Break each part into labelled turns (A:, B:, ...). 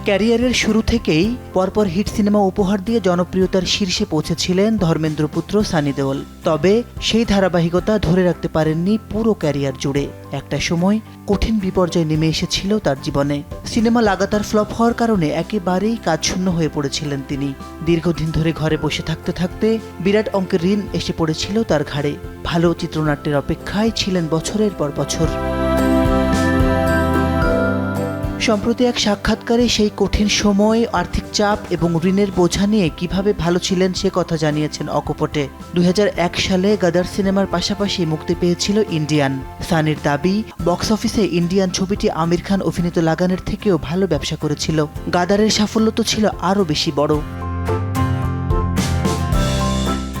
A: ক্যারিয়ারের শুরু থেকেই পরপর হিট সিনেমা উপহার দিয়ে জনপ্রিয়তার শীর্ষে পৌঁছেছিলেন ধর্মেন্দ্র পুত্র সানি দেওল। তবে সেই ধারাবাহিকতা ধরে রাখতে পারেননি পুরো ক্যারিয়ার জুড়ে। একটা সময় কঠিন বিপর্যয় নেমে এসেছিল তার জীবনে। সিনেমা লাগাতার ফ্লপ হওয়ার কারণে একেবারেই কাজশূন্য হয়ে পড়েছিলেন তিনি। দীর্ঘদিন ধরে ঘরে বসে থাকতে থাকতে বিরাট অঙ্কের ঋণ এসে পড়েছিল তার ঘাড়ে। ভালো চিত্রনাট্যের অপেক্ষায় ছিলেন বছরের পর বছর। সম্প্রতি এক সাক্ষাৎকারে সেই কঠিন সময়, আর্থিক চাপ এবং ঋণের বোঝা নিয়ে কিভাবে ভালো ছিলেন সে কথা জানিয়েছেন অকপটে। 2001 সালে গাদার সিনেমার পাশাপাশি মুক্তি পেয়েছিল ইন্ডিয়ান। সানির দাবি, বক্স অফিসে ইন্ডিয়ান ছবিটি আমির খান অভিনীত লাগানের থেকেও ভালো ব্যবসা করেছিল। গাদারের সাফল্য তো ছিল আরও বেশি বড়।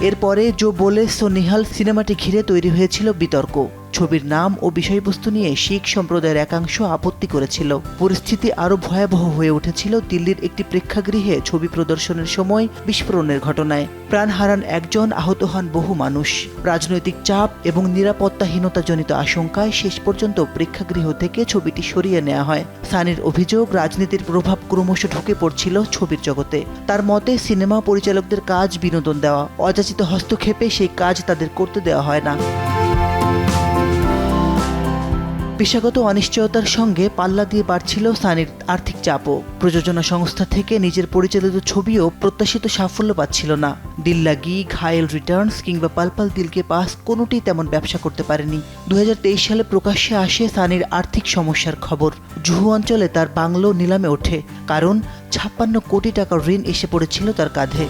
A: এরপরে জো বলে সো নিহাল সিনেমাটি ঘিরে তৈরি হয়েছিল বিতর্ক। ছবির নাম ও বিষয়বস্তু নিয়ে শিখ সম্প্রদায়ের একাংশ আপত্তি করেছিল। পরিস্থিতি আরও ভয়াবহ হয়ে উঠেছিল দিল্লির একটি প্রেক্ষাগৃহে ছবি প্রদর্শনের সময় বিস্ফোরণের ঘটনায়। প্রাণ হারান একজন, আহত হন বহু মানুষ। রাজনৈতিক চাপ এবং নিরাপত্তাহীনতাজনিত আশঙ্কায় শেষ পর্যন্ত প্রেক্ষাগৃহ থেকে ছবিটি সরিয়ে নেওয়া হয়। সানির অভিযোগ, রাজনীতির প্রভাব ক্রমশ ঢুকে পড়ছিল ছবির জগতে। তার মতে, সিনেমা পরিচালকদের কাজ বিনোদন দেওয়া, অযাচিত হস্তক্ষেপে সেই কাজ তাদের করতে দেওয়া হয় না। পেশাগত অনিশ্চয়তার সঙ্গে পাল্লা দিয়ে বাড়ছিল সানির আর্থিক চাপও। প্রযোজনা সংস্থা থেকে নিজের পরিচালিত ছবিও প্রত্যাশিত সাফল্য পাচ্ছিল না। দিল লাগি, ঘায়েল রিটার্নস কিংবা পাল পাল দিল কে পাস কোনোটি তেমন ব্যবসা করতে পারেনি। 2023 সালে প্রকাশ্যে আসে সানির আর্থিক সমস্যার খবর। জুহু অঞ্চলে তার বাংলো নিলামে ওঠে, কারণ 56 কোটি টাকার ঋণ এসে পড়েছিল তার কাঁধে।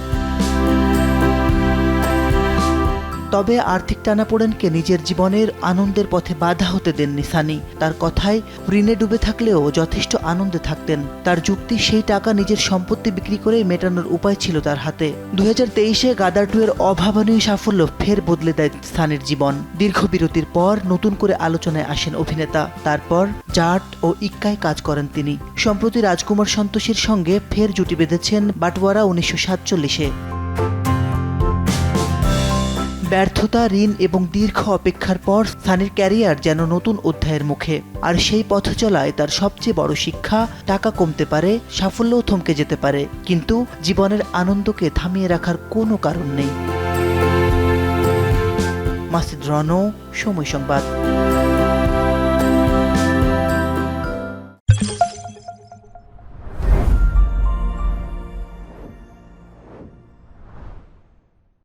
A: তবে আর্থিক টানাপোড়েনকে নিজের জীবনের আনন্দের পথে বাধা হতে দেননি সানি। তার কথায়, ঋণে ডুবে থাকলেও যথেষ্ট আনন্দে থাকতেন। তার যুক্তি, সেই টাকা নিজের সম্পত্তি বিক্রি করে মেটানোর উপায় ছিল তার হাতে। 2023-এ গাদার 2 এর অভাবনীয় সাফল্য ফের বদলে দেয় সানির জীবন। দীর্ঘ বিরতির পর নতুন করে আলোচনায় আসেন অভিনেতা। তারপর জাট ও ইক্কায় কাজ করেন তিনি। সম্প্রতি রাজকুমার সন্তোষীর সঙ্গে ফের জুটি বেঁধেছেন বাটওয়ারা 1947-এ। ব্যর্থতা, ঋণ এবং দীর্ঘ অপেক্ষার পর সানির ক্যারিয়ার যেন নতুন অধ্যায়ের মুখে। আর সেই পথ চলায় তার সবচেয়ে বড় শিক্ষা, টাকা কমতে পারে, সাফল্যও থমকে যেতে পারে, কিন্তু জীবনের আনন্দকে থামিয়ে রাখার কোনো কারণ নেই। মাসিদ রনো, সময় সংবাদ।